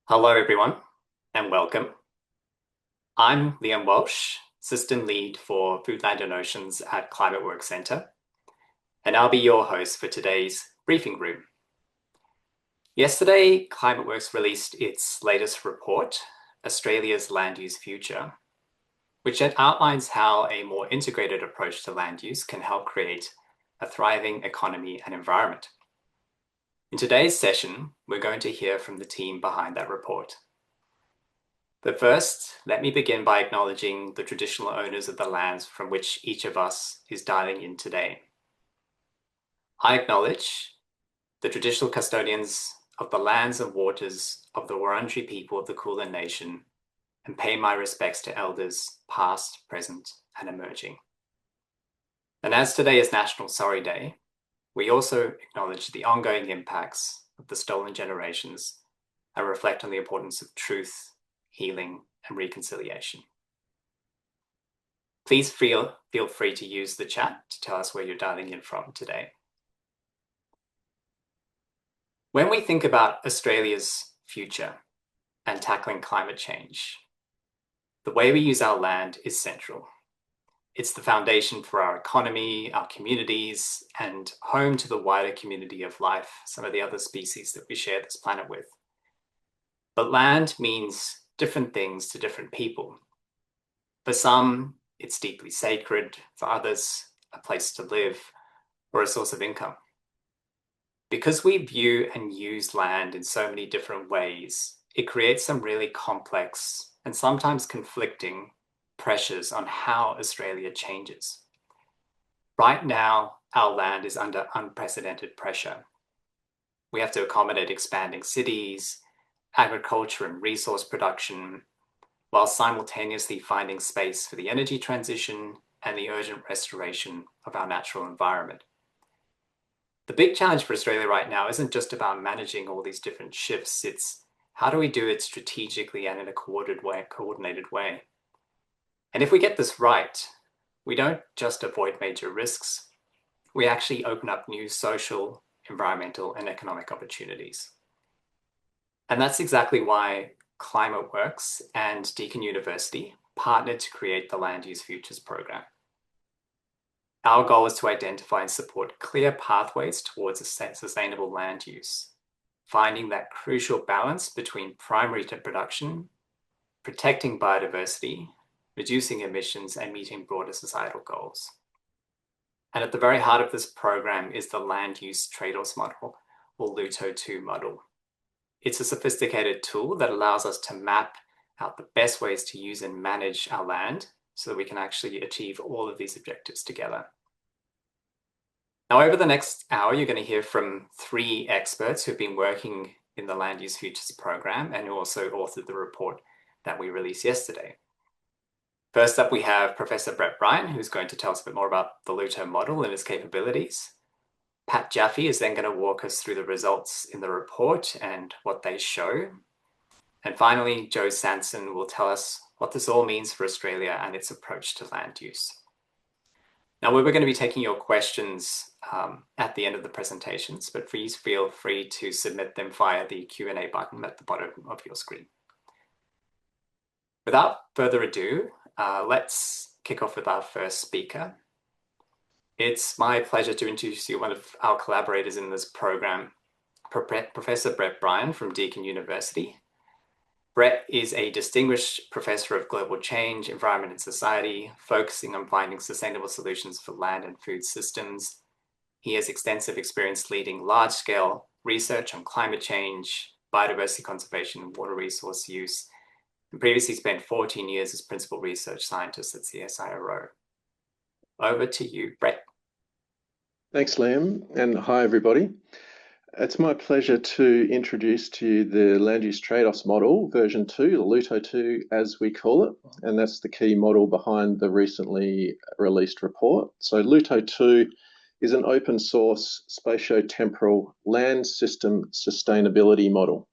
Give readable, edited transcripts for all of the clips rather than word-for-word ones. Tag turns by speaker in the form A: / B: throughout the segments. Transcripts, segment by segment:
A: Hello, everyone, and welcome. I'm Liam Walsh, System Lead for Food, Land and Oceans at Climateworks Centre, and I'll be your host for today's briefing room. Yesterday, Climateworks released its latest report, Australia's Land Use Future, which outlines how a more integrated approach to land use can help create a thriving economy and environment. In today's session, we're going to hear from the team behind that report. But first, let me begin by acknowledging the traditional owners of the lands from which each of us is dialing in today. I acknowledge the traditional custodians of the lands and waters of the Wurundjeri people of the Kulin Nation and pay my respects to elders past, present, and emerging. And as today is National Sorry Day, we also acknowledge the ongoing impacts of the stolen generations and reflect on the importance of truth, healing, and reconciliation. Please feel free to use the chat to tell us where you're dialing in from today. When we think about Australia's future and tackling climate change, the way we use our land is central. It's the foundation for our economy, our communities, and home to the wider community of life, some of the other species that we share this planet with. But land means different things to different people. For some, it's deeply sacred. For others, a place to live or a source of income. Because we view and use land in so many different ways, it creates some really complex and sometimes conflicting pressures on how Australia changes. Right now, our land is under unprecedented pressure. We have to accommodate expanding cities, agriculture and resource production, while simultaneously finding space for the energy transition and the urgent restoration of our natural environment. The big challenge for Australia right now isn't just about managing all these different shifts, it's how do we do it strategically and in a coordinated way? And if we get this right, we don't just avoid major risks, we actually open up new social, environmental, and economic opportunities. And that's exactly why Climateworks and Deakin University partnered to create the Land Use Futures program. Our goal is to identify and support clear pathways towards a sustainable land use, finding that crucial balance between primary production, protecting biodiversity, reducing emissions, and meeting broader societal goals. And at the very heart of this program is the Land Use Trade-offs model, or LUTO2 model. It's a sophisticated tool that allows us to map out the best ways to use and manage our land so that we can actually achieve all of these objectives together. Now, over the next hour, you're going to hear from 3 experts who've been working in the Land Use Futures program and who also authored the report that we released yesterday. First up, we have Professor Bryan, who's going to tell us a bit more about the LUTO model and its capabilities. Pat Jaffe is then going to walk us through the results in the report and what they show. And finally, Joe Sanson will tell us what this all means for Australia and its approach to land use. Now, we're going to be taking your questions at the end of the presentations, but please feel free to submit them via the Q&A button at the bottom of your screen. Without further ado, let's kick off with our first speaker. It's my pleasure to introduce you one of our collaborators in this program, Professor Bryan from Deakin University. Brett is a distinguished professor of global change, environment and society, focusing on finding sustainable solutions for land and food systems. He has extensive experience leading large-scale research on climate change, biodiversity conservation, and water resource use, and previously spent 14 years as principal research scientist at CSIRO. Over to you, Brett.
B: Thanks, Liam, and hi, everybody. It's my pleasure to introduce to you the Land Use Trade-offs model, version 2, the LUTO2 as we call it, and that's the key model behind the recently released report. So LUTO2 is an open source spatio-temporal land system sustainability model.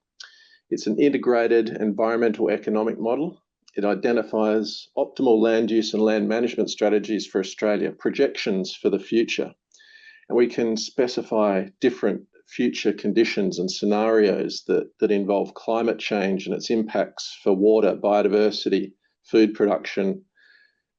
B: It's an integrated environmental economic model. It identifies optimal land use and land management strategies for Australia, projections for the future. And we can specify different future conditions and scenarios that involve climate change and its impacts for water, biodiversity, food production.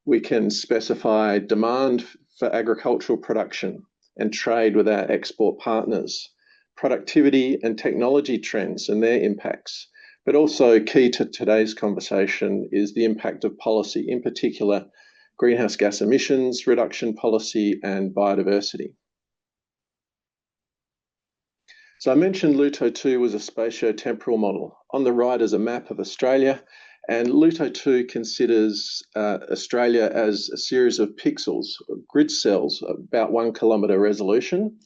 B: We can specify demand for agricultural production and trade with our export partners, productivity and technology trends and their impacts. But also key to today's conversation is the impact of policy, in particular, greenhouse gas emissions reduction policy and biodiversity. So I mentioned LUTO2 was a spatio-temporal model. On the right is a map of Australia, and LUTO2 considers Australia as a series of pixels, grid cells, about 1 kilometre resolution,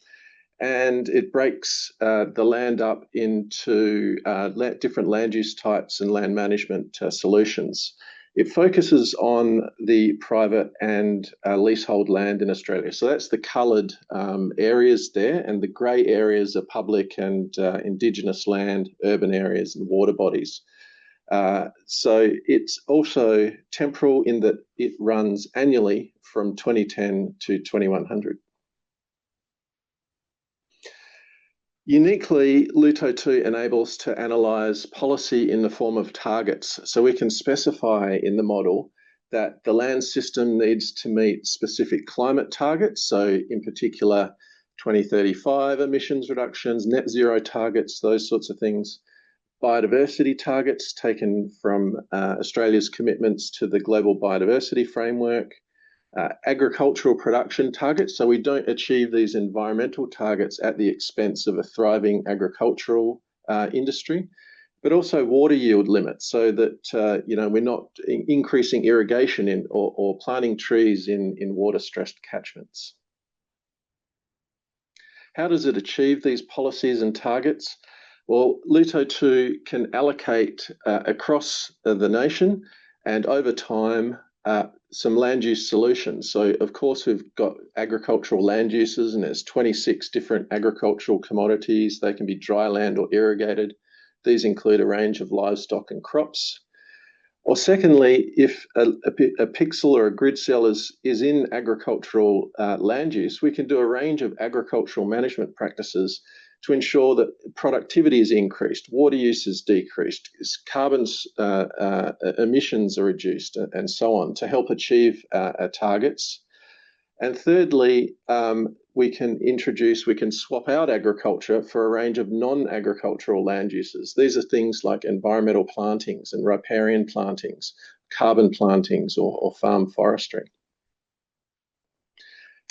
B: and it breaks the land up into different land use types and land management solutions. It focuses on the private and leasehold land in Australia. So that's the coloured areas there, and the grey areas are public and Indigenous land, urban areas and water bodies. So it's also temporal in that it runs annually from 2010 to 2100. Uniquely, LUTO2 enables to analyse policy in the form of targets. So we can specify in the model that the land system needs to meet specific climate targets. So in particular, 2035 emissions reductions, net zero targets, those sorts of things. Biodiversity targets taken from Australia's commitments to the Global Biodiversity Framework. Agricultural production targets, so we don't achieve these environmental targets at the expense of a thriving agricultural industry, but also water yield limits, so that we're not increasing irrigation or planting trees in water-stressed catchments. How does it achieve these policies and targets? Well, LUTO2 can allocate across the nation and over time some land use solutions. So, of course, we've got agricultural land uses, and there's 26 different agricultural commodities. They can be dry land or irrigated. These include a range of livestock and crops. Or secondly, if a pixel or a grid cell is in agricultural land use, we can do a range of agricultural management practices to ensure that productivity is increased, water use is decreased, carbon emissions are reduced, and so on, to help achieve our targets. And thirdly, we can swap out agriculture for a range of non-agricultural land uses. These are things like environmental plantings and riparian plantings, carbon plantings, or farm forestry.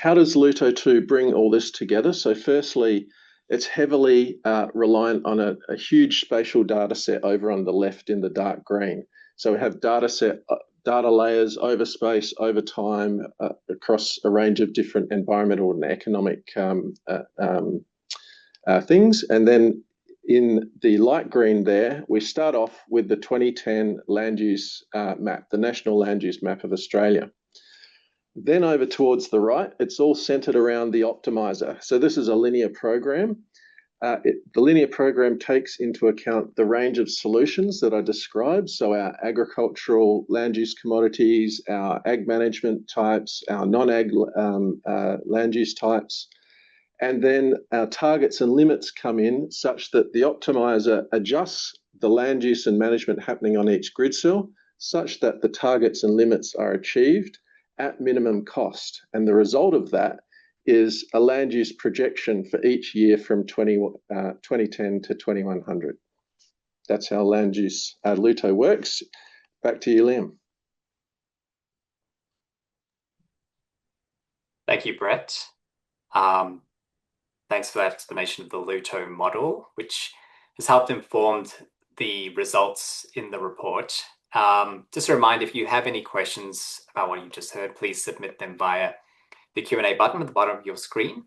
B: How does LUTO2 bring all this together? So firstly, it's heavily reliant on a huge spatial data set over on the left in the dark green. So we have data layers over space, over time, across a range of different environmental and economic things. And then in the light green there, we start off with the 2010 land use map, the National Land Use Map of Australia. Then over towards the right, it's all centered around the optimizer. So this is a linear program. The linear program takes into account the range of solutions that I described. So our agricultural land use commodities, our ag management types, our non-ag land use types. And then our targets and limits come in such that the optimizer adjusts the land use and management happening on each grid cell such that the targets and limits are achieved at minimum cost. And the result of that is a land use projection for each year from 2010 to 2100. That's how land use LUTO works. Back to you, Liam.
A: Thank you, Brett. Thanks for that explanation of the LUTO model, which has helped inform the results in the report. Just a reminder, if you have any questions about what you just heard, please submit them via the Q&A button at the bottom of your screen.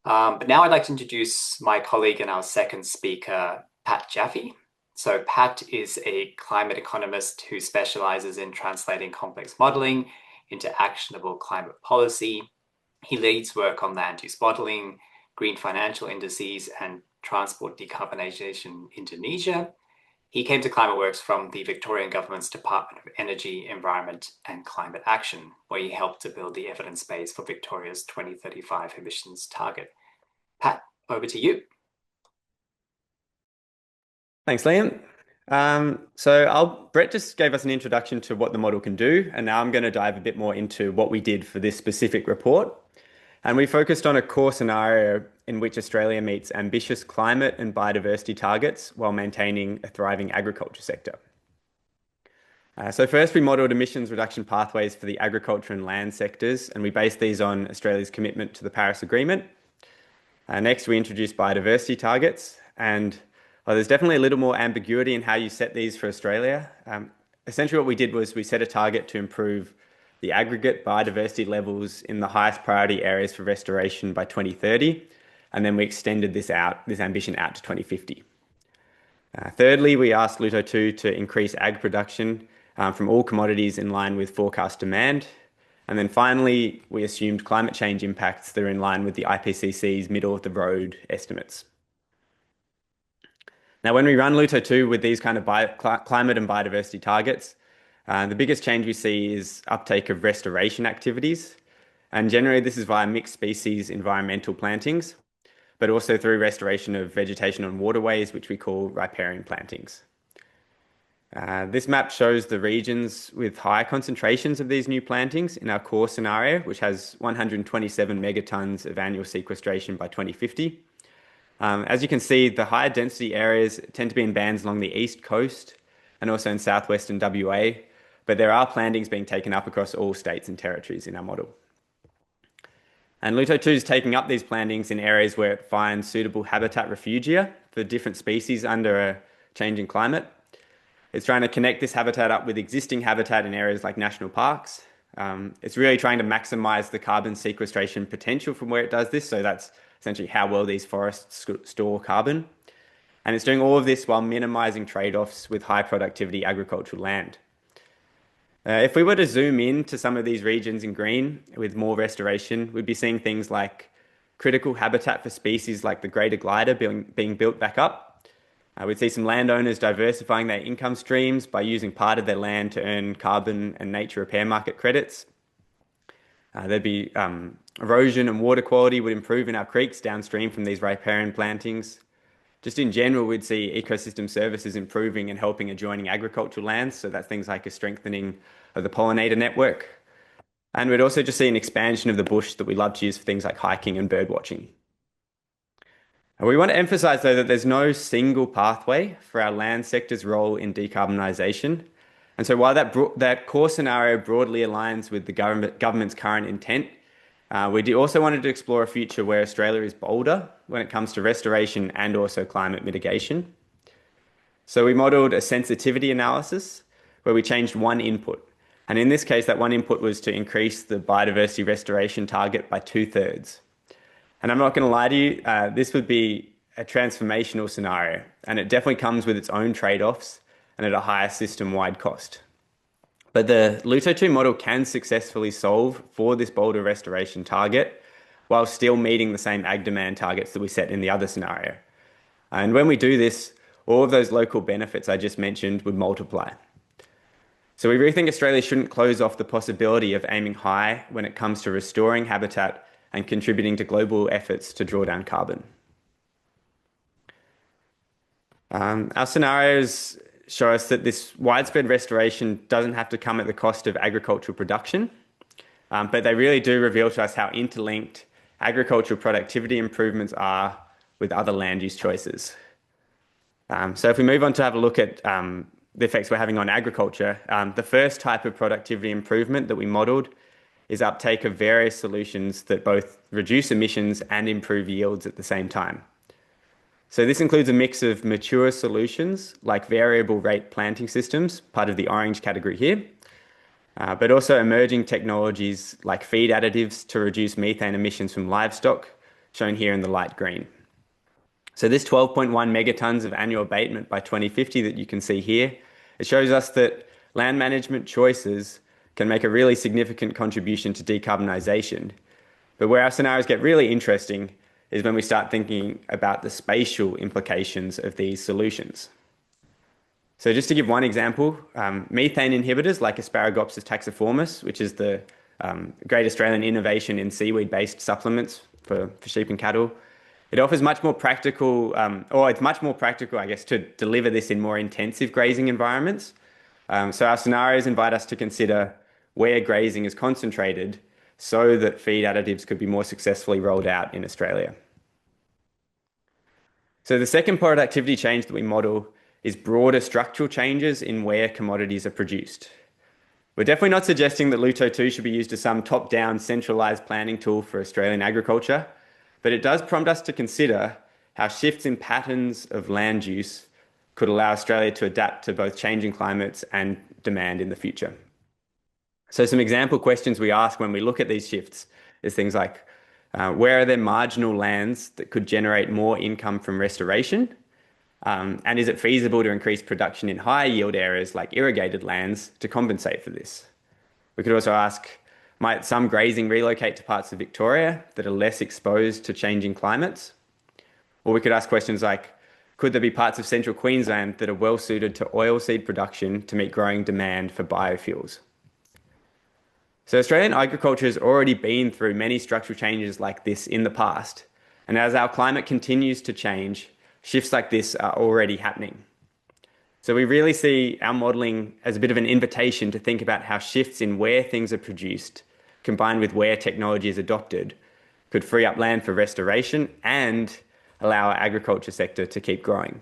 A: But now I'd like to introduce my colleague and our second speaker, Pat Jaffe. So Pat is a climate economist who specializes in translating complex modeling into actionable climate policy. He leads work on land use modeling, green financial indices, and transport decarbonisation in Indonesia. He came to Climateworks from the Victorian Government's Department of Energy, Environment and Climate Action, where he helped to build the evidence base for Victoria's 2035 emissions target. Pat, over to you.
C: Thanks, Liam. Brett just gave us an introduction to what the model can do, and now I'm going to dive a bit more into what we did for this specific report. And we focused on a core scenario in which Australia meets ambitious climate and biodiversity targets while maintaining a thriving agriculture sector. So first, we modelled emissions reduction pathways for the agriculture and land sectors, and we based these on Australia's commitment to the Paris Agreement. Next, we introduced biodiversity targets, and there's definitely a little more ambiguity in how you set these for Australia. Essentially, what we did was we set a target to improve the aggregate biodiversity levels in the highest priority areas for restoration by 2030, and then we extended this ambition out to 2050. Thirdly, we asked Luto 2 to increase ag production from all commodities in line with forecast demand. And then finally, we assumed climate change impacts that are in line with the IPCC's middle of the road estimates. Now, when we run Luto 2 with these kind of climate and biodiversity targets, the biggest change we see is uptake of restoration activities. And generally, this is via mixed species environmental plantings, but also through restoration of vegetation on waterways, which we call riparian plantings. This map shows the regions with higher concentrations of these new plantings in our core scenario, which has 127 megatons of annual sequestration by 2050. As you can see, the higher density areas tend to be in bands along the east coast and also in southwestern WA, but there are plantings being taken up across all states and territories in our model. And Luto 2 is taking up these plantings in areas where it finds suitable habitat refugia for different species under a changing climate. It's trying to connect this habitat up with existing habitat in areas like national parks. It's really trying to maximize the carbon sequestration potential from where it does this. So that's essentially how well these forests store carbon. And it's doing all of this while minimizing trade-offs with high productivity agricultural land. If we were to zoom in to some of these regions in green with more restoration, we'd be seeing things like critical habitat for species like the greater glider being built back up. We'd see some landowners diversifying their income streams by using part of their land to earn carbon and nature repair market credits. There'd be erosion and water quality would improve in our creeks downstream from these riparian plantings. Just in general, we'd see ecosystem services improving and helping adjoining agricultural lands. So that's things like a strengthening of the pollinator network. And we'd also just see an expansion of the bush that we love to use for things like hiking and bird watching. We want to emphasise, though, that there's no single pathway for our land sector's role in decarbonisation. And so while that core scenario broadly aligns with the government's current intent, we also wanted to explore a future where Australia is bolder when it comes to restoration and also climate mitigation. So we modelled a sensitivity analysis where we changed one input. And in this case, that one input was to increase the biodiversity restoration target by 2/3. And I'm not going to lie to you, this would be a transformational scenario, and it definitely comes with its own trade-offs and at a higher system-wide cost. But the Luto 2 model can successfully solve for this bolder restoration target while still meeting the same ag demand targets that we set in the other scenario. And when we do this, all of those local benefits I just mentioned would multiply. So we really think Australia shouldn't close off the possibility of aiming high when it comes to restoring habitat and contributing to global efforts to draw down carbon. Our scenarios show us that this widespread restoration doesn't have to come at the cost of agricultural production, but they really do reveal to us how interlinked agricultural productivity improvements are with other land use choices. So if we move on to have a look at the effects we're having on agriculture, the first type of productivity improvement that we modelled is uptake of various solutions that both reduce emissions and improve yields at the same time. So this includes a mix of mature solutions like variable rate planting systems, part of the orange category here, but also emerging technologies like feed additives to reduce methane emissions from livestock, shown here in the light green. So this 12.1 megatons of annual abatement by 2050 that you can see here, it shows us that land management choices can make a really significant contribution to decarbonisation. But where our scenarios get really interesting is when we start thinking about the spatial implications of these solutions. So just to give one example, methane inhibitors like Asparagopsis taxiformis, which is the great Australian innovation in seaweed-based supplements for sheep and cattle, It offers much more practical, or it's much more practical, I guess, to deliver this in more intensive grazing environments. So our scenarios invite us to consider where grazing is concentrated so that feed additives could be more successfully rolled out in Australia. So the second productivity change that we model is broader structural changes in where commodities are produced. We're definitely not suggesting that Luto 2 should be used as some top-down centralised planning tool for Australian agriculture, but it does prompt us to consider how shifts in patterns of land use could allow Australia to adapt to both changing climates and demand in the future. So some example questions we ask when we look at these shifts is things like, where are there marginal lands that could generate more income from restoration? And is it feasible to increase production in high yield areas like irrigated lands to compensate for this? We could also ask, might some grazing relocate to parts of Victoria that are less exposed to changing climates? Or we could ask questions like, could there be parts of central Queensland that are well suited to oilseed production to meet growing demand for biofuels? So Australian agriculture has already been through many structural changes like this in the past. And as our climate continues to change, shifts like this are already happening. So we really see our modelling as a bit of an invitation to think about how shifts in where things are produced, combined with where technology is adopted, could free up land for restoration and allow our agriculture sector to keep growing.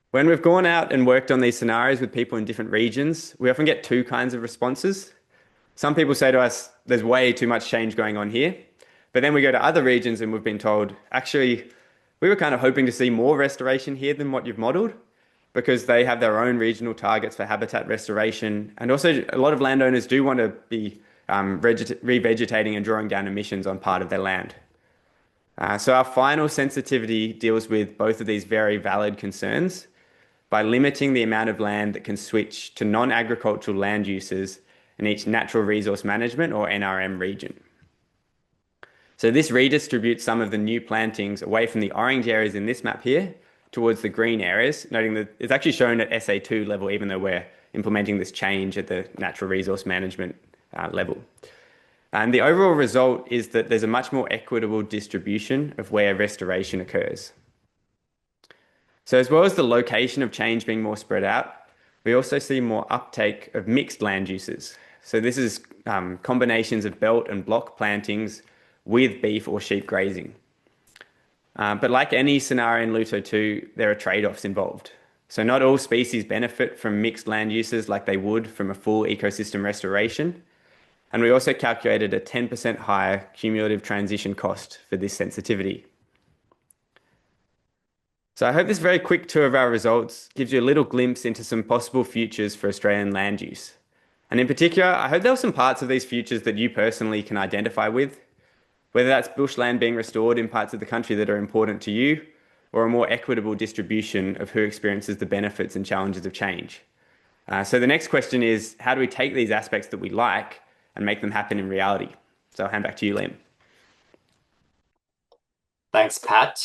C: When we've gone out and worked on these scenarios with people in different regions, we often get two kinds of responses. Some people say to us, there's way too much change going on here. But then we go to other regions and we've been told, actually, we were kind of hoping to see more restoration here than what you've modelled, because they have their own regional targets for habitat restoration. And also a lot of landowners do want to be revegetating and drawing down emissions on part of their land. So our final sensitivity deals with both of these very valid concerns by limiting the amount of land that can switch to non-agricultural land uses in each natural resource management or NRM region. So this redistributes some of the new plantings away from the orange areas in this map here towards the green areas, noting that it's actually shown at SA2 level, even though we're implementing this change at the natural resource management level. And the overall result is that there's a much more equitable distribution of where restoration occurs. So as well as the location of change being more spread out, we also see more uptake of mixed land uses. So this is combinations of belt and block plantings with beef or sheep grazing. But like any scenario in Luto 2, there are trade-offs involved. So not all species benefit from mixed land uses like they would from a full ecosystem restoration. And we also calculated a 10% higher cumulative transition cost for this sensitivity. So I hope this very quick tour of our results gives you a little glimpse into some possible futures for Australian land use. And in particular, I hope there are some parts of these futures that you personally can identify with, whether that's bushland being restored in parts of the country that are important to you, or a more equitable distribution of who experiences the benefits and challenges of change. So the next question is, how do we take these aspects that we like and make them happen in reality? So I'll hand back to you, Liam.
A: Thanks, Pat.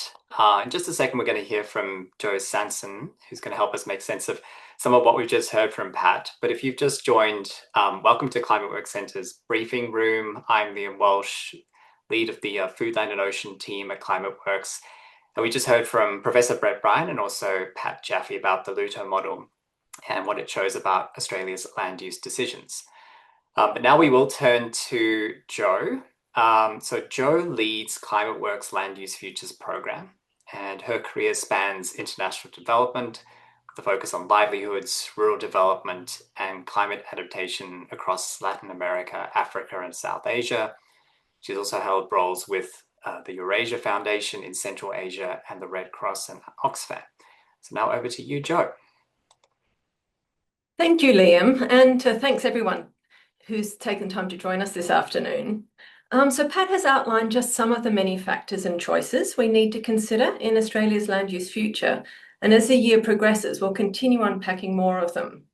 A: In just a second, we're going to hear from Joe Sanson, who's going to help us make sense of some of what we've just heard from Pat. But if you've just joined, welcome to Climateworks Centre's briefing room. I'm Liam Walsh, lead of the Food, Land and Ocean team at Climateworks. And we just heard from Professor Bryan and also Pat Jaffe about the Luto model and what it shows about Australia's land use decisions. But now we will turn to Joe. So Joe leads Climateworks Land Use Futures program, and her career spans international development with a focus on livelihoods, rural development, and climate adaptation across Latin America, Africa, and South Asia. She's also held roles with the Eurasia Foundation in Central Asia and the Red Cross and Oxfam. So now over to you, Joe.
D: Thank you, Liam, and thanks everyone who's taken time to join us this afternoon. So Pat has outlined just some of the many factors and choices we need to consider in Australia's land use future. And as the year progresses, we'll continue unpacking more of them.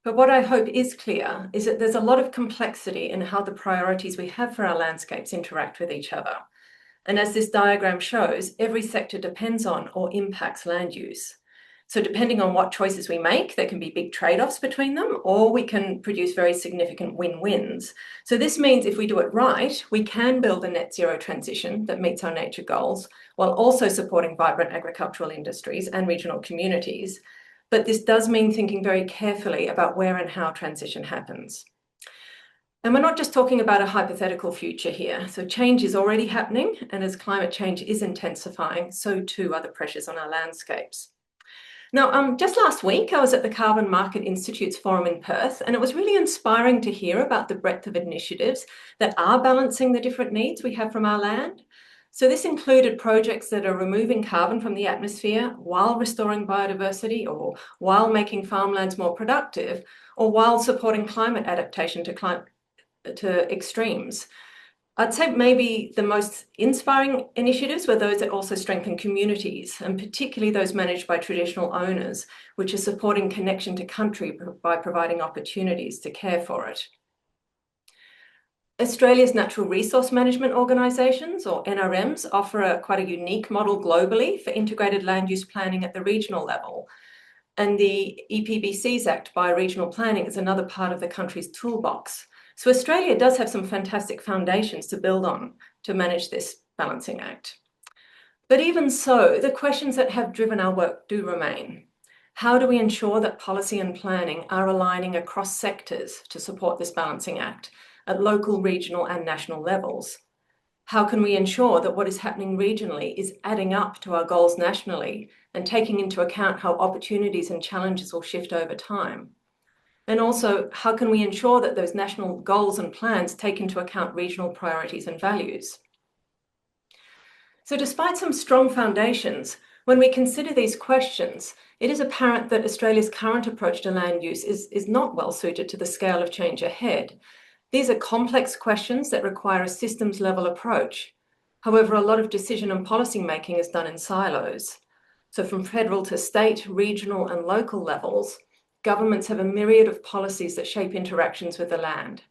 D: But what I hope is clear is that there's a lot of complexity in how the priorities we have for our landscapes interact with each other. And as this diagram shows, every sector depends on or impacts land use. So depending on what choices we make, there can be big trade-offs between them, or we can produce very significant win-wins. So this means if we do it right, we can build a net zero transition that meets our nature goals, while also supporting vibrant agricultural industries and regional communities. But this does mean thinking very carefully about where and how transition happens. And we're not just talking about a hypothetical future here. So change is already happening, and as climate change is intensifying, so too are the pressures on our landscapes. Now, just last week, I was at the Carbon Market Institute's forum in Perth, and it was really inspiring to hear about the breadth of initiatives that are balancing the different needs we have from our land. So this included projects that are removing carbon from the atmosphere while restoring biodiversity, or while making farmlands more productive, or while supporting climate adaptation to extremes. I'd say maybe the most inspiring initiatives were those that also strengthen communities, and particularly those managed by traditional owners, which are supporting connection to country by providing opportunities to care for it. Australia's natural resource management organisations, or NRMs, offer quite a unique model globally for integrated land use planning at the regional level. And the EPBC's Act Bioregional Planning is another part of the country's toolbox. So Australia does have some fantastic foundations to build on to manage this balancing act. But even so, the questions that have driven our work do remain. How do we ensure that policy and planning are aligning across sectors to support this balancing act at local, regional, and national levels? How can we ensure that what is happening regionally is adding up to our goals nationally and taking into account how opportunities and challenges will shift over time? And also, how can we ensure that those national goals and plans take into account regional priorities and values? So despite some strong foundations, when we consider these questions, it is apparent that Australia's current approach to land use is not well suited to the scale of change ahead. These are complex questions that require a systems-level approach. However, a lot of decision and policy making is done in silos. So from federal to state, regional, and local levels, governments have a myriad of policies that shape interactions with the land.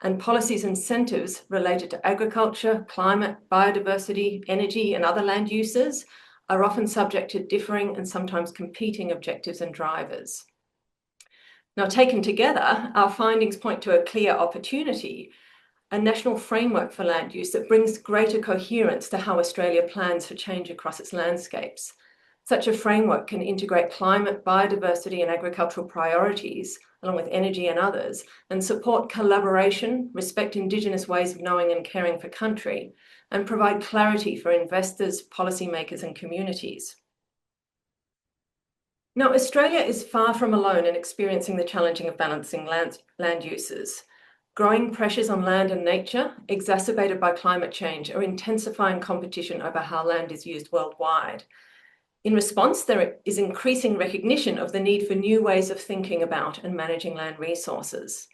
D: And policies and incentives related to agriculture, climate, biodiversity, energy, and other land uses are often subject to differing and sometimes competing objectives and drivers. Now, taken together, our findings point to a clear opportunity, a national framework for land use that brings greater coherence to how Australia plans for change across its landscapes. Such a framework can integrate climate, biodiversity, and agricultural priorities, along with energy and others, and support collaboration, respect Indigenous ways of knowing and caring for country, and provide clarity for investors, policymakers, and communities. Now, Australia is far from alone in experiencing the challenging of balancing land uses. Growing pressures on land and nature, exacerbated by climate change, are intensifying competition over how land is used worldwide. In response, there is increasing recognition of the need for new ways of thinking about and managing land resources.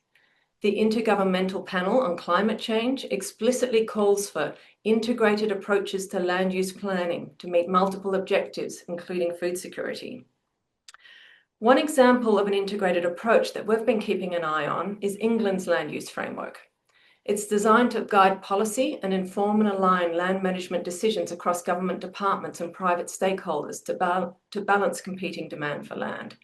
D: The Intergovernmental Panel on Climate Change explicitly calls for integrated approaches to land use planning to meet multiple objectives, including food security. One example of an integrated approach that we've been keeping an eye on is England's land use framework. It's designed to guide policy and inform and align land management decisions across government departments and private stakeholders to balance competing demand for land.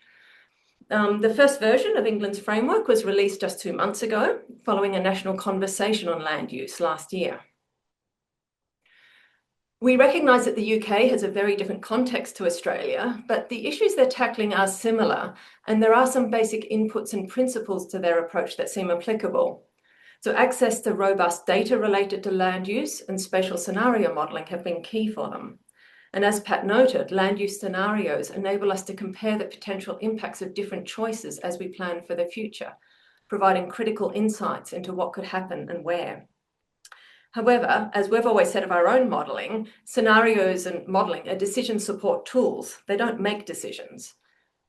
D: The first version of England's framework was released just 2 months ago, following a national conversation on land use last year. We recognise that the UK has a very different context to Australia, but the issues they're tackling are similar, and there are some basic inputs and principles to their approach that seem applicable. So access to robust data related to land use and spatial scenario modelling have been key for them. And as Pat noted, land use scenarios enable us to compare the potential impacts of different choices as we plan for the future, providing critical insights into what could happen and where. However, as we've always said of our own modelling, scenarios and modelling are decision support tools. They don't make decisions.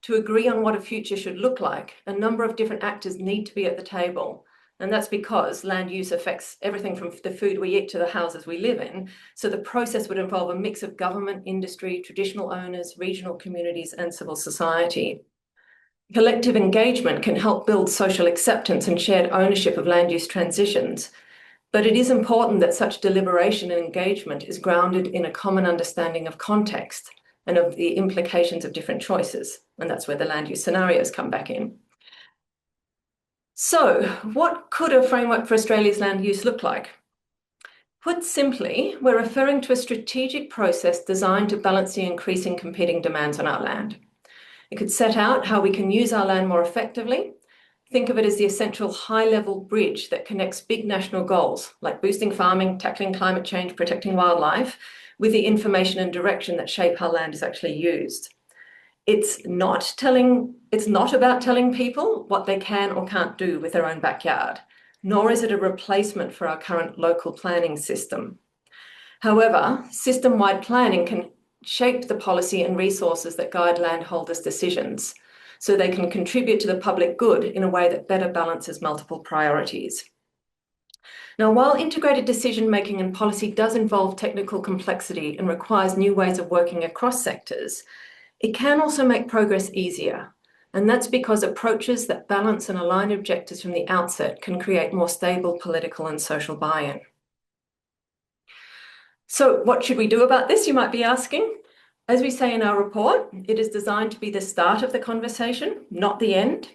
D: To agree on what a future should look like, a number of different actors need to be at the table. And that's because land use affects everything from the food we eat to the houses we live in. So the process would involve a mix of government, industry, traditional owners, regional communities, and civil society. Collective engagement can help build social acceptance and shared ownership of land use transitions. But it is important that such deliberation and engagement is grounded in a common understanding of context, and of the implications of different choices. And that's where the land use scenarios come back in. So what could a framework for Australia's land use look like? Put simply, we're referring to a strategic process designed to balance the increasing competing demands on our land. It could set out how we can use our land more effectively. Think of it as the essential high-level bridge that connects big national goals, like boosting farming, tackling climate change, protecting wildlife, with the information and direction that shape how land is actually used. It's not about telling people what they can or can't do with their own backyard, nor is it a replacement for our current local planning system. However, system-wide planning can shape the policy and resources that guide landholders' decisions, so they can contribute to the public good in a way that better balances multiple priorities. Now, while integrated decision-making and policy does involve technical complexity and requires new ways of working across sectors, it can also make progress easier. And that's because approaches that balance and align objectives from the outset can create more stable political and social buy-in. So what should we do about this, you might be asking? As we say in our report, it is designed to be the start of the conversation, not the end.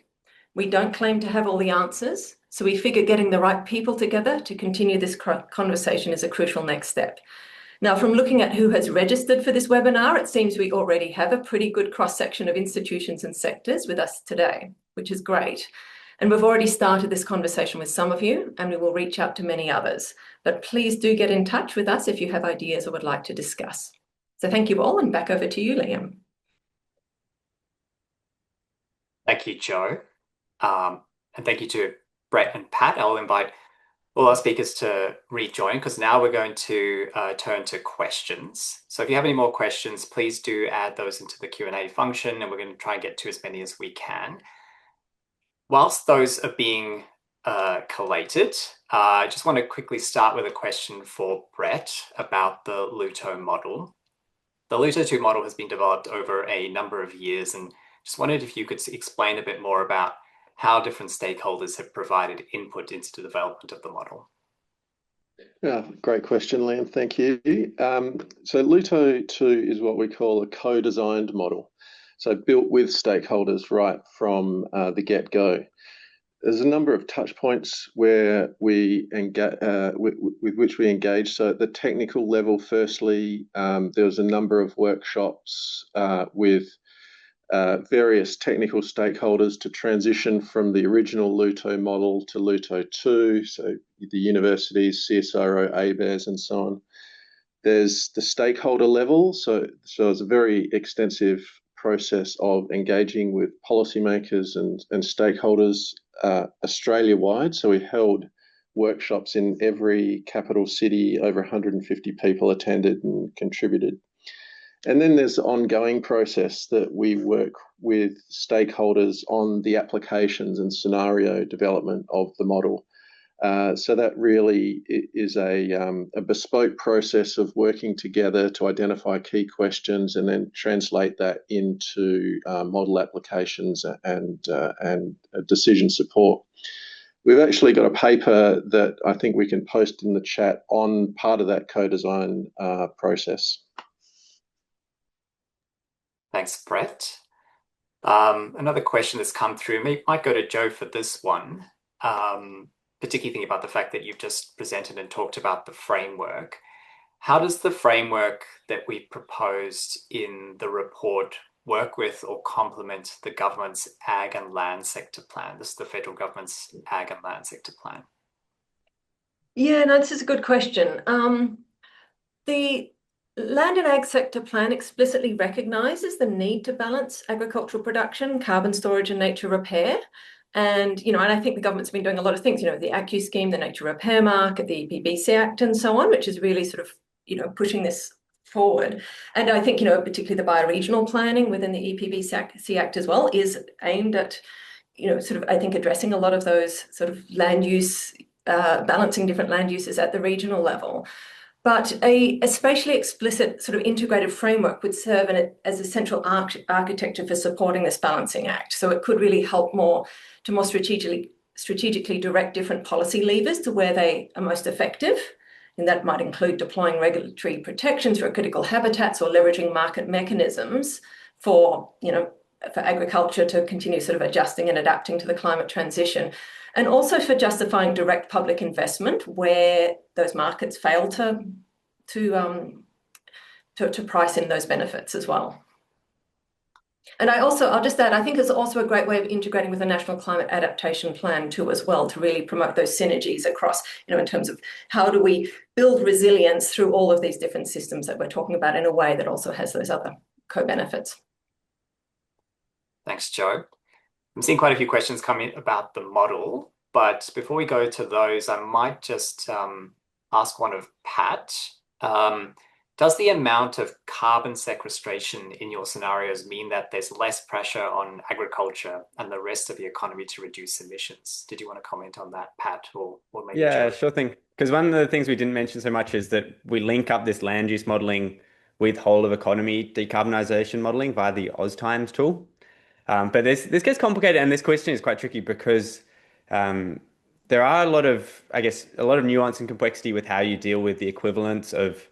D: We don't claim to have all the answers, so we figure getting the right people together to continue this conversation is a crucial next step. Now, from looking at who has registered for this webinar, it seems we already have a pretty good cross-section of institutions and sectors with us today, which is great. And we've already started this conversation with some of you, and we will reach out to many others. But please do get in touch with us if you have ideas or would like to discuss. So thank you all, and back over to you, Liam.
A: Thank you, Jo. And thank you to Brett and Pat. I'll invite all our speakers to rejoin, because now we're going to turn to questions. So if you have any more questions, please do add those into the Q&A function, and we're going to try and get to as many as we can. Whilst those are being collated, I just want to quickly start with a question for Brett about the LUTO model. The LUTO2 model has been developed over a number of years, and just wondered if you could explain a bit more about how different stakeholders have provided input into the development of the model.
B: Yeah, great question, Liam. Thank you. So LUTO2 is what we call a co-designed model. So built with stakeholders right from the get-go. There's a number of touch points where we engage, with which we engage. So at the technical level, firstly, there was a number of workshops with various technical stakeholders to transition from the original LUTO model to LUTO2, so the universities, CSIRO, ABARES, and so on. There's the stakeholder level, so it's a very extensive process of engaging with policymakers and stakeholders Australia-wide. So we held workshops in every capital city, over 150 people attended and contributed. And then there's the ongoing process that we work with stakeholders on the applications and scenario development of the model. So that really is a bespoke process of working together to identify key questions and then translate that into model applications and decision support. We've actually got a paper that I think we can post in the chat on part of that co-design process.
A: Thanks, Brett. Another question that's come through, might go to Jo for this one, particularly thinking about the fact that you've just presented and talked about the framework. How does the framework that we proposed in the report work with or complement the government's ag and land sector plan? This is the federal government's ag and land sector plan.
D: Yeah, no, this is a good question. The Land and Ag Sector Plan explicitly recognises the need to balance agricultural production, carbon storage and nature repair. And, and I think the government's been doing a lot of things, the ACCU scheme, the Nature Repair Market, the EPBC Act and so on, which is really sort of, pushing this forward. And I think, particularly the bioregional planning within the EPBC Act as well is aimed at, I think addressing a lot of those sort of land use, balancing different land uses at the regional level. But a spatially explicit sort of integrated framework would serve as a central architecture for supporting this balancing act. So it could really help to more strategically direct different policy levers to where they are most effective And that might include deploying regulatory protections for critical habitats or leveraging market mechanisms for, for agriculture to continue sort of adjusting and adapting to the climate transition. And also for justifying direct public investment where those markets fail to price in those benefits as well. And I'll just add, I think it's also a great way of integrating with the National Climate Adaptation Plan too as well, to really promote those synergies across, in terms of how do we build resilience through all of these different systems that we're talking about in a way that also has those other co-benefits.
A: Thanks, Jo. I'm seeing quite a few questions coming about the model, but before we go to those, I might just ask one of Pat. Does the amount of carbon sequestration in your scenarios mean that there's less pressure on agriculture and the rest of the economy to reduce emissions? Did you want to comment on that, Pat, or maybe
C: Yeah,
A: Jo?
C: sure thing. Because one of the things we didn't mention so much is that we link up this land use modelling with whole of economy decarbonisation modelling via the AusTimes tool. But this gets complicated, and this question is quite tricky because there are a lot of nuance and complexity with how you deal with the equivalence of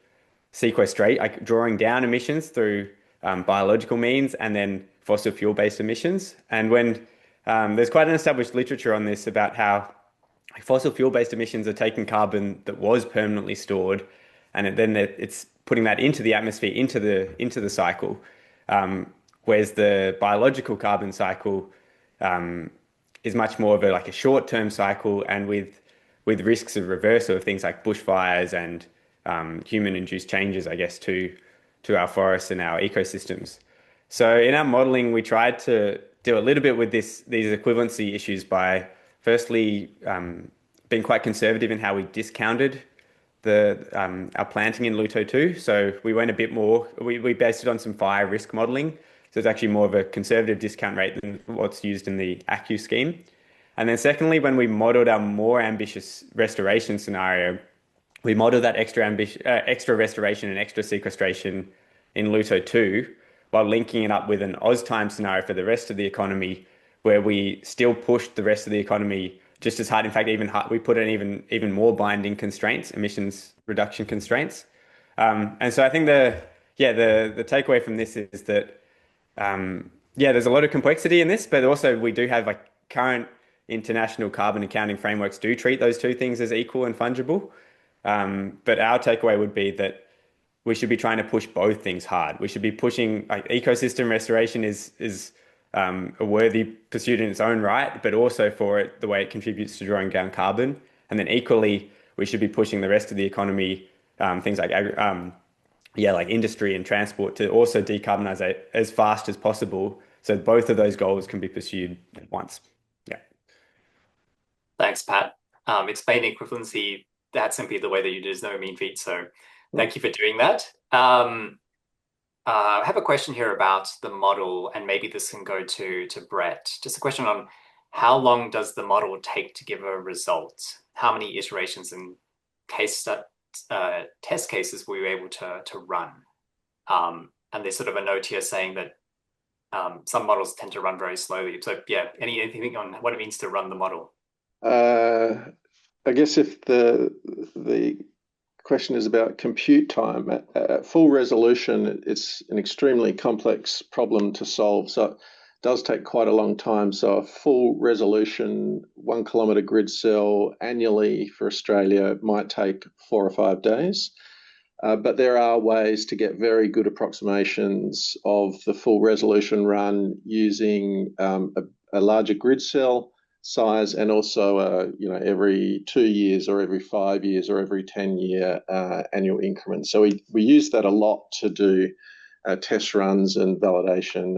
C: sequestrate, like drawing down emissions through biological means, and then fossil fuel-based emissions. And when there's quite an established literature on this about how fossil fuel-based emissions are taking carbon that was permanently stored, and then it's putting that into the atmosphere, into the cycle. Whereas the biological carbon cycle is much more of a short-term cycle, and with risks of reversal of things like bushfires and human-induced changes, I guess, to our forests and our ecosystems. So in our modelling, we tried to deal a little bit with these equivalency issues by firstly being quite conservative in how we discounted our planting in Luto 2. So we went a bit more, we based it on some fire risk modelling. So it's actually more of a conservative discount rate than what's used in the ACCU scheme. And then secondly, when we modelled our more ambitious restoration scenario, we modelled that extra restoration and extra sequestration in Luto 2 while linking it up with an AusTime scenario for the rest of the economy, where we still pushed the rest of the economy just as hard. In fact, we put in even more binding constraints, emissions reduction constraints. And so I think the takeaway from this is that there's a lot of complexity in this, but also we do have current international carbon accounting frameworks do treat those two things as equal and fungible. But our takeaway would be that we should be trying to push both things hard. We should be pushing ecosystem restoration is a worthy pursuit in its own right, but also for it, the way it contributes to drawing down carbon. And then equally, we should be pushing the rest of the economy, things like industry and transport, to also decarbonize it as fast as possible. So both of those goals can be pursued at once. Yeah.
A: Thanks, Pat. Explaining equivalency that simply the way that you did is no mean feat. So thank you for doing that. I have a question here about the model, and maybe this can go to Brett. Just a question on how long does the model take to give a result? How many iterations and test cases were you able to run? And there's sort of a note here saying that some models tend to run very slowly. So yeah, anything on what it means to run the model?
B: I guess if the question is about compute time, at full resolution, it's an extremely complex problem to solve. So it does take quite a long time. So a full resolution 1 kilometre grid cell annually for Australia might take 4 or 5 days. But there are ways to get very good approximations of the full resolution run using a larger grid cell size, and also every 2 years or every 5 years or every 10-year annual increments. So we use that a lot to do test runs and validation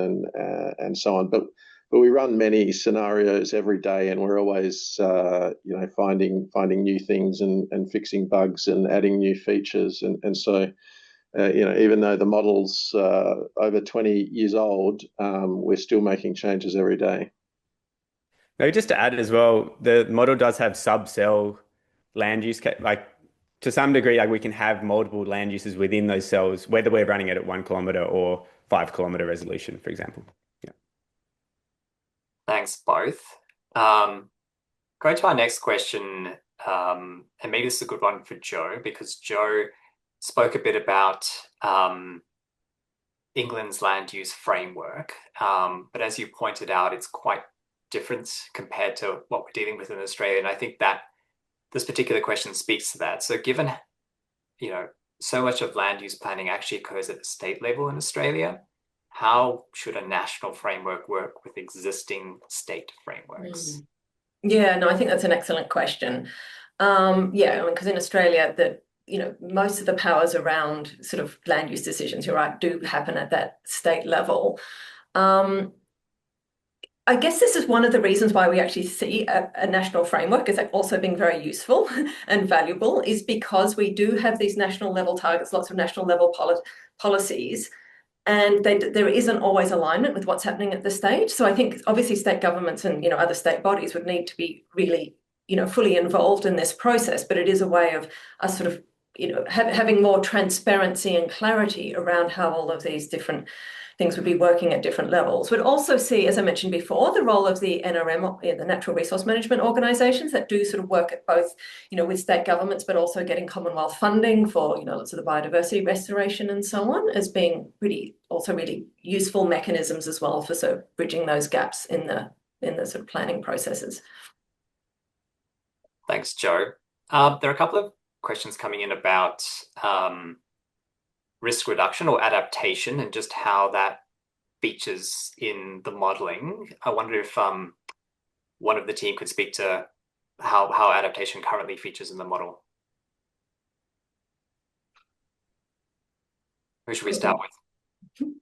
B: and so on. But we run many scenarios every day, and we're always finding new things and fixing bugs and adding new features. And so even though the model's over 20 years old, we're still making changes every day.
C: Maybe just to add as well, the model does have sub-cell land use, to some degree, we can have multiple land uses within those cells, whether we're running it at 1 kilometre or 5 kilometre resolution, for example. Yeah.
A: Thanks, both. Going to our next question, and maybe this is a good one for Joe, because Joe spoke a bit about England's land use framework, but as you pointed out, it's quite different compared to what we're dealing with in Australia. And I think that this particular question speaks to that. So given, so much of land use planning actually occurs at the state level in Australia, how should a national framework work with existing state frameworks?
D: Yeah, no, I think that's an excellent question. Because in Australia, most of the powers around sort of land use decisions, you're right, do happen at that state level. I guess this is one of the reasons why we actually see a national framework as also being very useful and valuable, is because we do have these national level targets, lots of national level policies, and there isn't always alignment with what's happening at the state. So I think obviously state governments and other state bodies would need to be really fully involved in this process, but it is a way of us sort of having more transparency and clarity around how all of these different things would be working at different levels. We'd also see, as I mentioned before, the role of the NRM, the Natural Resource Management organisations, that do sort of work at both, with state governments, but also getting Commonwealth funding for, lots of the biodiversity restoration and so on, as being really useful mechanisms as well for sort of bridging those gaps in the sort of planning processes.
A: Thanks, Joe. There are a couple of questions coming in about risk reduction or adaptation and just how that features in the modelling. I wonder if one of the team could speak to how adaptation currently features in the model. Who should we start with?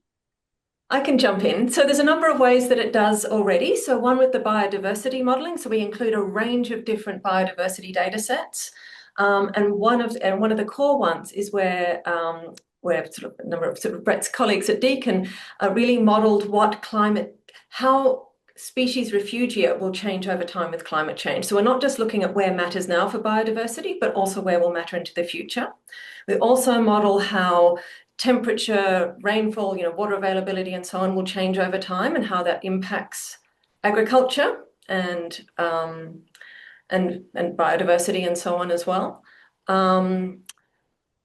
D: I can jump in. So there's a number of ways that it does already. So one with the biodiversity modelling. So we include a range of different biodiversity data sets. And one of the core ones is where sort of a number of sort of Brett's colleagues at Deakin really modelled how species refugia will change over time with climate change. So we're not just looking at where matters now for biodiversity, but also where will matter into the future. We also model how temperature, rainfall, water availability and so on will change over time, and how that impacts agriculture and biodiversity and so on as well.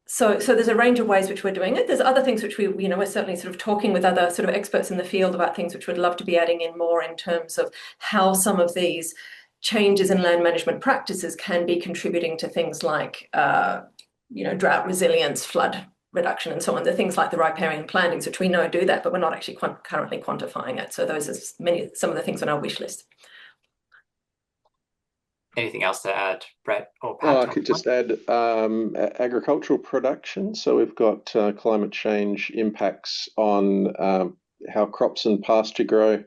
D: So there's a range of ways which we're doing it. There's other things which we're certainly sort of talking with other sort of experts in the field about things which we'd love to be adding in more in terms of how some of these changes in land management practices can be contributing to things like, drought resilience, flood reduction and so on. The things like the riparian plantings, which we know do that, but we're not actually currently quantifying it. So those are some of the things on our wish list.
A: Anything else to add, Brett or Pat?
B: I could just add agricultural production. So we've got climate change impacts on how crops and pasture grow,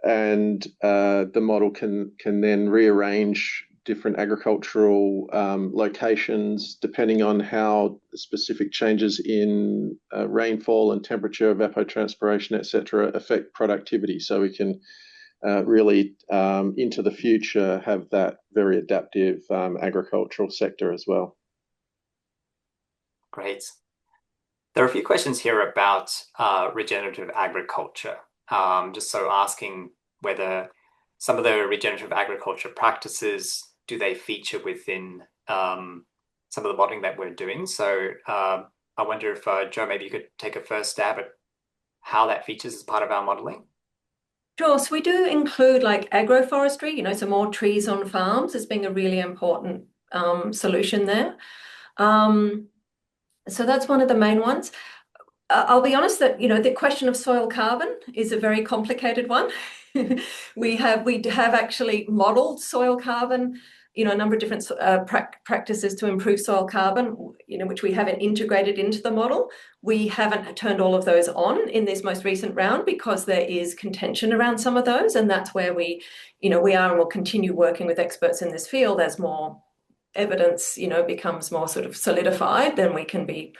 B: and the model can then rearrange different agricultural locations depending on how specific changes in rainfall and temperature, evapotranspiration, etc., affect productivity. So we can really into the future have that very adaptive agricultural sector as well.
A: Great. There are a few questions here about regenerative agriculture. Just so asking whether some of the regenerative agriculture practices, do they feature within some of the modelling that we're doing? So I wonder if, Joe, maybe you could take a first stab at how that features as part of our modelling.
D: Sure. So we do include like agroforestry, so more trees on farms as being a really important solution there. So that's one of the main ones. I'll be honest that, the question of soil carbon is a very complicated one. We have actually modelled soil carbon, a number of different practices to improve soil carbon, which we haven't integrated into the model. We haven't turned all of those on in this most recent round because there is contention around some of those, and that's where we are and will continue working with experts in this field as more evidence, becomes more sort of solidified. Then we can be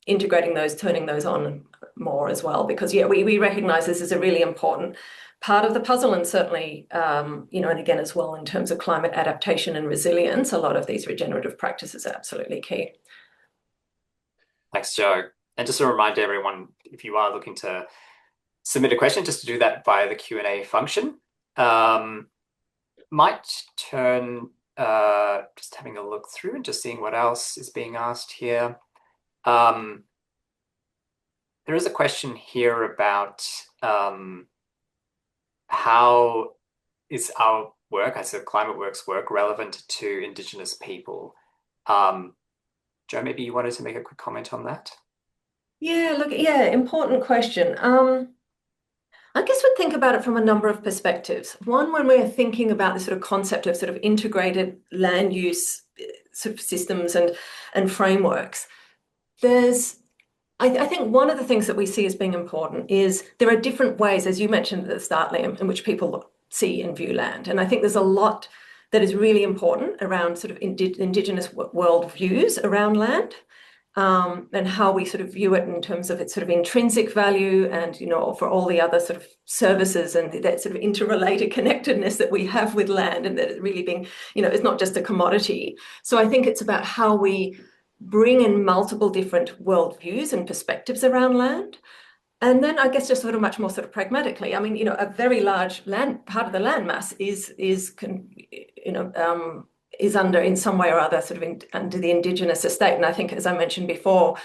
D: integrating those, turning those on more as well, because we recognise this is a really important part of the puzzle, and certainly, and again as well in terms of climate adaptation and resilience, a lot of these regenerative practices are absolutely key.
A: Thanks, Joe. And just a reminder to everyone, if you are looking to submit a question, just to do that via the Q&A function. Might turn Just having a look through and just seeing what else is being asked here. There is a question here about how is our work, I said Climateworks work, relevant to Indigenous people? Joe, maybe you wanted to make a quick comment on that?
D: Yeah, look, yeah, important question. I guess we think about it from a number of perspectives. One, when we're thinking about the sort of concept of sort of integrated land use sort of systems and frameworks, I think one of the things that we see as being important is there are different ways, as you mentioned at the start, Liam, in which people see and view land. And I think there's a lot that is really important around sort of Indigenous world views around land. And how we sort of view it in terms of its sort of intrinsic value and, for all the other sort of services and that sort of interrelated connectedness that we have with land, and that it's really being, it's not just a commodity. So I think it's about how we bring in multiple different worldviews and perspectives around land. And then I guess just sort of much more sort of pragmatically, I mean, a very large part of the land mass is under, in some way or other, sort of under the Indigenous estate. And I think, as I mentioned before,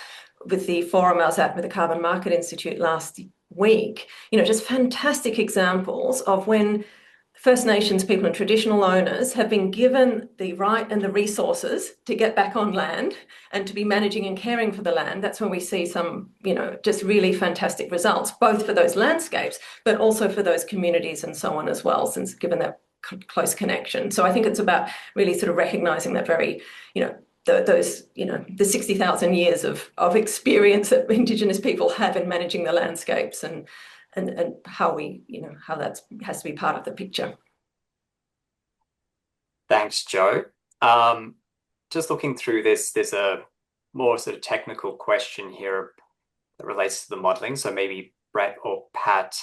D: with the forum I was at with the Carbon Market Institute last week, just fantastic examples of when First Nations people and traditional owners have been given the right and the resources to get back on land and to be managing and caring for the land. That's when we see some, just really fantastic results, both for those landscapes, but also for those communities and so on as well, since given that close connection. So I think it's about really sort of recognizing that very, the 60,000 years of experience that Indigenous people have in managing the landscapes and how how that has to be part of the picture.
A: Thanks, Joe. Just looking through this, there's a more sort of technical question here that relates to the modelling. So maybe Brett or Pat.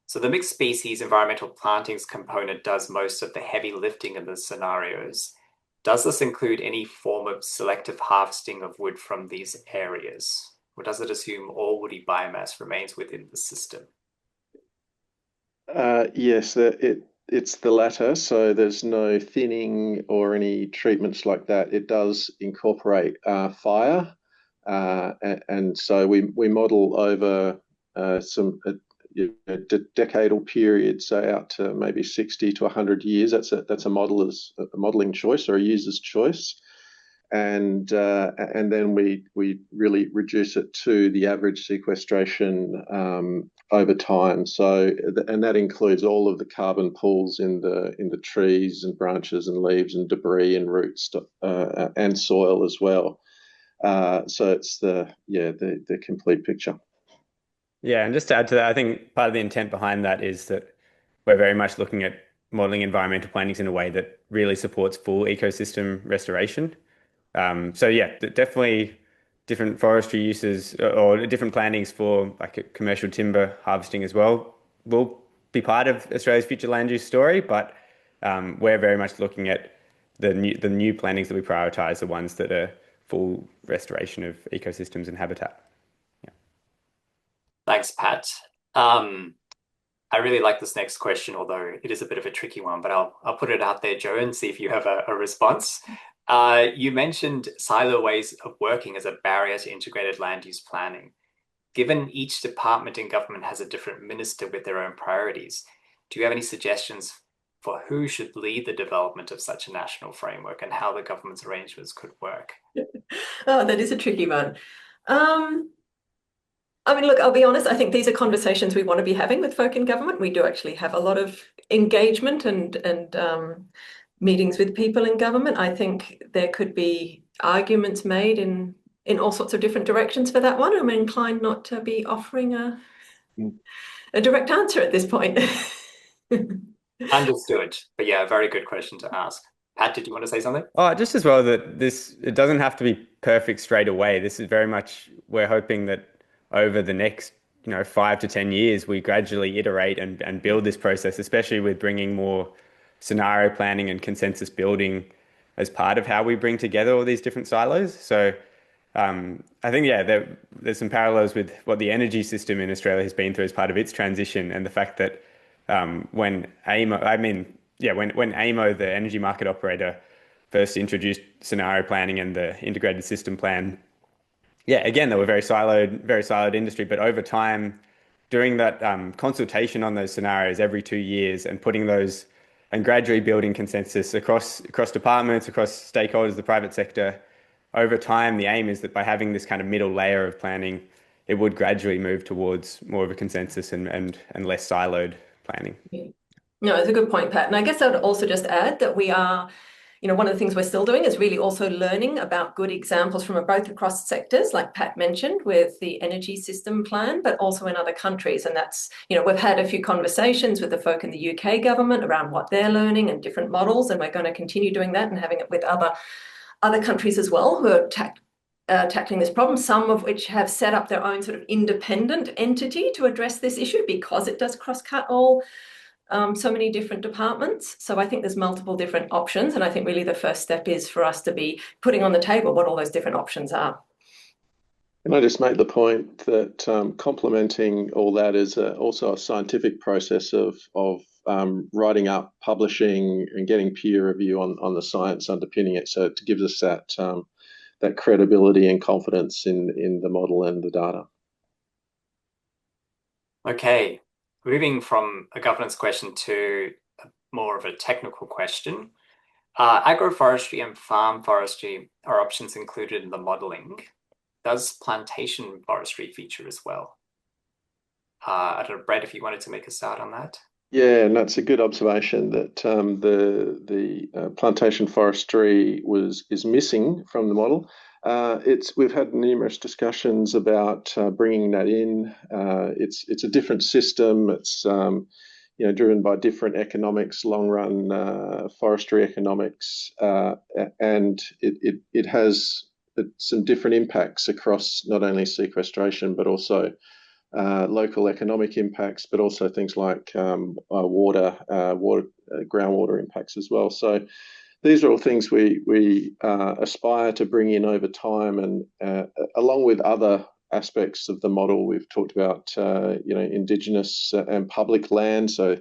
A: So the mixed species environmental plantings component does most of the heavy lifting in the scenarios. Does this include any form of selective harvesting of wood from these areas? Or does it assume all woody biomass remains within the system?
B: Yes, it's the latter. So there's no thinning or any treatments like that. It does incorporate fire, and so we model over some decadal periods, so out to maybe 60 to 100 years. That's a modeling choice or a user's choice. And then we really reduce it to the average sequestration over time. So and that includes all of the carbon pools in the trees and branches and leaves and debris and roots and soil as well. So it's the complete picture.
C: Yeah, and just to add to that, I think part of the intent behind that is that we're very much looking at modeling environmental plantings in a way that really supports full ecosystem restoration. So yeah, definitely different forestry uses or different plantings for like commercial timber harvesting as well will be part of Australia's future land use story, but we're very much looking at the new plantings that we prioritise, the ones that are full restoration of ecosystems and habitat. Yeah.
A: Thanks, Pat. I really like this next question, although it is a bit of a tricky one, but I'll put it out there, Joe, and see if you have a response. You mentioned silo ways of working as a barrier to integrated land use planning. Given each department in government has a different minister with their own priorities, do you have any suggestions for who should lead the development of such a national framework and how the government's arrangements could work?
D: Oh, that is a tricky one. I mean, look, I'll be honest, I think these are conversations we want to be having with folk in government. We do actually have a lot of engagement and meetings with people in government. I think there could be arguments made in all sorts of different directions for that one. I'm inclined not to be offering a direct answer at this point.
A: Understood. But yeah, a very good question to ask. Pat, did you want to say something?
C: Oh, just as well that it doesn't have to be perfect straight away. This is very much, we're hoping that over the next 5 to 10 years, we gradually iterate and build this process, especially with bringing more scenario planning and consensus building as part of how we bring together all these different silos. So I think, there's some parallels with what the energy system in Australia has been through as part of its transition, and the fact that when AEMO, the energy market operator, first introduced scenario planning and the integrated system plan, again, they were very siloed industry. But over time, doing that consultation on those scenarios every 2 years and putting those and gradually building consensus across departments, across stakeholders, the private sector, over time, the aim is that by having this kind of middle layer of planning, it would gradually move towards more of a consensus and less siloed planning.
D: No, it's a good point, Pat. And I guess I would also just add that we are, one of the things we're still doing is really also learning about good examples from both across sectors, like Pat mentioned, with the energy system plan, but also in other countries. And that's, we've had a few conversations with the folk in the UK government around what they're learning and different models. And we're going to continue doing that and having it with other countries as well who are tackling this problem, some of which have set up their own sort of independent entity to address this issue because it does cross-cut all so many different departments. So I think there's multiple different options. And I think really the first step is for us to be putting on the table what all those different options are.
B: And I just make the point that complementing all that is also a scientific process of writing up, publishing, and getting peer review on the science underpinning it. So it gives us that credibility and confidence in the model and the data.
A: Okay, moving from a governance question to more of a technical question. Agroforestry and farm forestry are options included in the modelling. Does plantation forestry feature as well? I don't know, Brett, if you wanted to make a start on that.
B: Yeah, and that's a good observation that the plantation forestry is missing from the model. We've had numerous discussions about bringing that in. It's a different system. It's driven by different economics, long run forestry economics, and it has some different impacts across not only sequestration but also local economic impacts, but also things like water, groundwater impacts as well. So these are all things we aspire to bring in over time, and along with other aspects of the model, we've talked about Indigenous and public land. So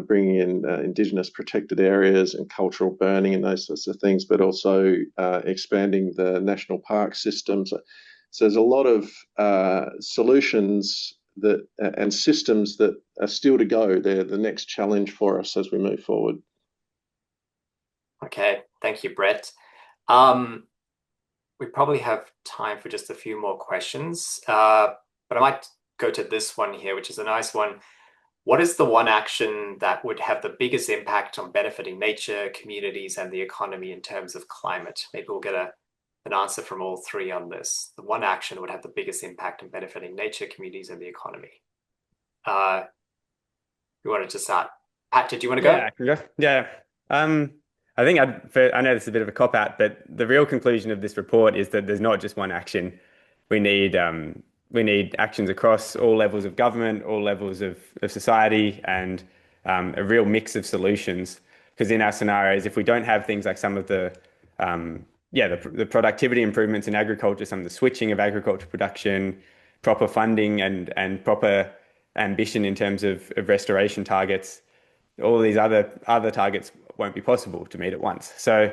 B: bringing in Indigenous protected areas and cultural burning and those sorts of things, but also expanding the national park systems. So there's a lot of solutions and systems that are still to go. They're the next challenge for us as we move forward.
A: Okay, thank you, Brett. We probably have time for just a few more questions, but I might go to this one here, which is a nice one. What is the one action that would have the biggest impact on benefiting nature, communities, and the economy in terms of climate? Maybe we'll get an answer from all three on this. The one action would have the biggest impact on benefiting nature, communities, and the economy. You wanted to start? Pat, did you want to go?
C: Yeah, I can go. Yeah. I think I know this is a bit of a cop-out, but the real conclusion of this report is that there's not just one action. We need actions across all levels of government, all levels of society, and a real mix of solutions. Because in our scenarios, if we don't have things like some of the productivity improvements in agriculture, some of the switching of agriculture production, proper funding and proper ambition in terms of restoration targets, all these other targets won't be possible to meet at once. So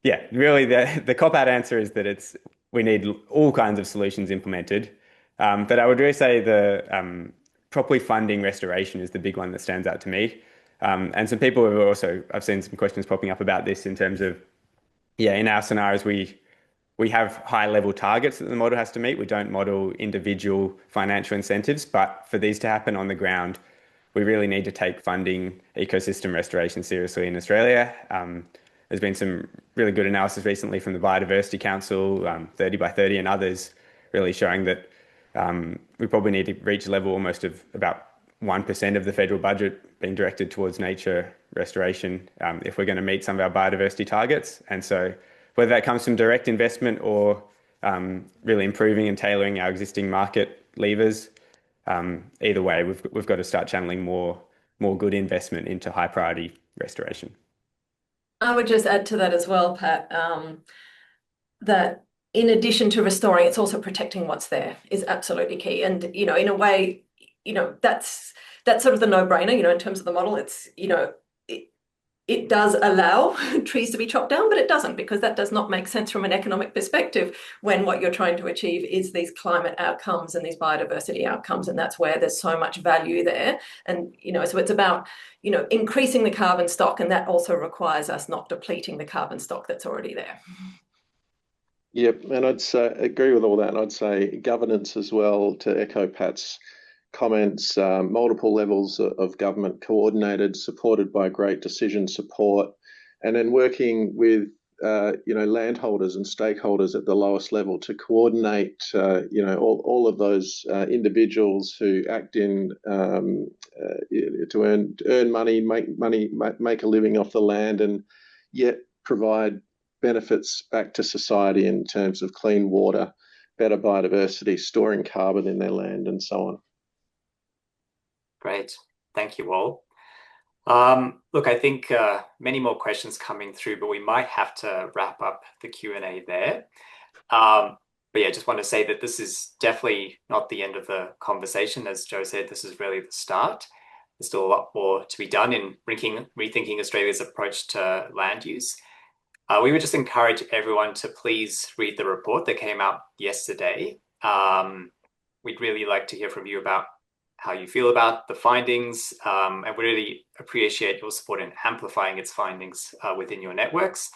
C: yeah, really the cop-out answer is that we need all kinds of solutions implemented. But I would really say the properly funding restoration is the big one that stands out to me. And some people have also, I've seen some questions popping up about this in terms of, in our scenarios, we have high level targets that the model has to meet. We don't model individual financial incentives, but for these to happen on the ground, we really need to take funding ecosystem restoration seriously in Australia. There's been some really good analysis recently from the Biodiversity Council, 30 by 30 and others, really showing that we probably need to reach a level almost of about 1% of the federal budget being directed towards nature restoration if we're going to meet some of our biodiversity targets. And so whether that comes from direct investment or really improving and tailoring our existing market levers, either way, we've got to start channeling more good investment into high priority restoration.
D: I would just add to that as well, Pat, that in addition to restoring, it's also protecting what's there is absolutely key. And, in a way, that's sort of the no-brainer, in terms of the model. It's, it does allow trees to be chopped down, but it doesn't, because that does not make sense from an economic perspective when what you're trying to achieve is these climate outcomes and these biodiversity outcomes. And that's where there's so much value there. And, so it's about, increasing the carbon stock, and that also requires us not depleting the carbon stock that's already there.
B: Yep, and I'd say agree with all that. And I'd say governance as well, to echo Pat's comments, multiple levels of government coordinated, supported by great decision support, and then working with landholders and stakeholders at the lowest level to coordinate all of those individuals who act in to earn money, make a living off the land, and yet provide benefits back to society in terms of clean water, better biodiversity, storing carbon in their land, and so on.
A: Great. Thank you all. Look, I think many more questions coming through, but we might have to wrap up the Q&A there. But yeah, just want to say that this is definitely not the end of the conversation. As Joe said, this is really the start. There's still a lot more to be done in rethinking Australia's approach to land use. We would just encourage everyone to please read the report that came out yesterday. We'd really like to hear from you about how you feel about the findings, and we really appreciate your support in amplifying its findings within your networks.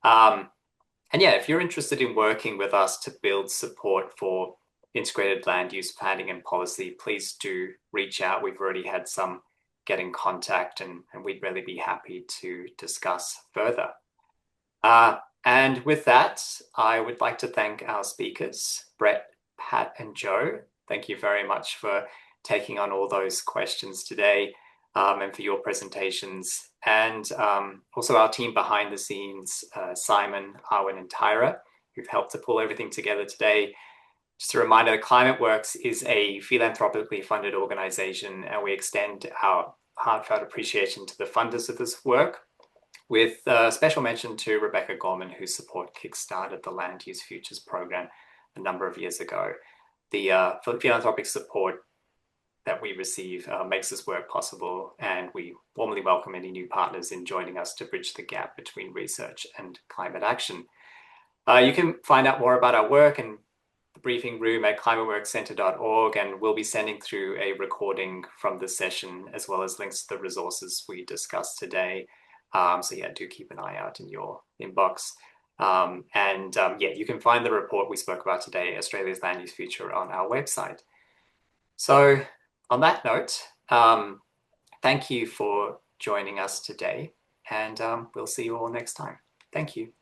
A: And yeah, if you're interested in working with us to build support for integrated land use planning and policy, please do reach out. We've already had some get in contact, and we'd really be happy to discuss further. And with that, I would like to thank our speakers, Brett, Pat, and Joe. Thank you very much for taking on all those questions today, and for your presentations. And also our team behind the scenes, Simon, Arwen, and Tyra, who've helped to pull everything together today. Just a reminder, Climateworks is a philanthropically funded organization, and we extend our heartfelt appreciation to the funders of this work, with special mention to Rebecca Gorman, whose support kickstarted the Land Use Futures program a number of years ago. The philanthropic support that we receive makes this work possible, and we warmly welcome any new partners in joining us to bridge the gap between research and climate action. You can find out more about our work and the briefing room at climateworkscentre.org, and we'll be sending through a recording from the session as well as links to the resources we discussed today. So yeah, do keep an eye out in your inbox. Yeah, you can find the report we spoke about today, Australia's Land Use Future, on our website. So on that note, thank you for joining us today, and we'll see you all next time. Thank you.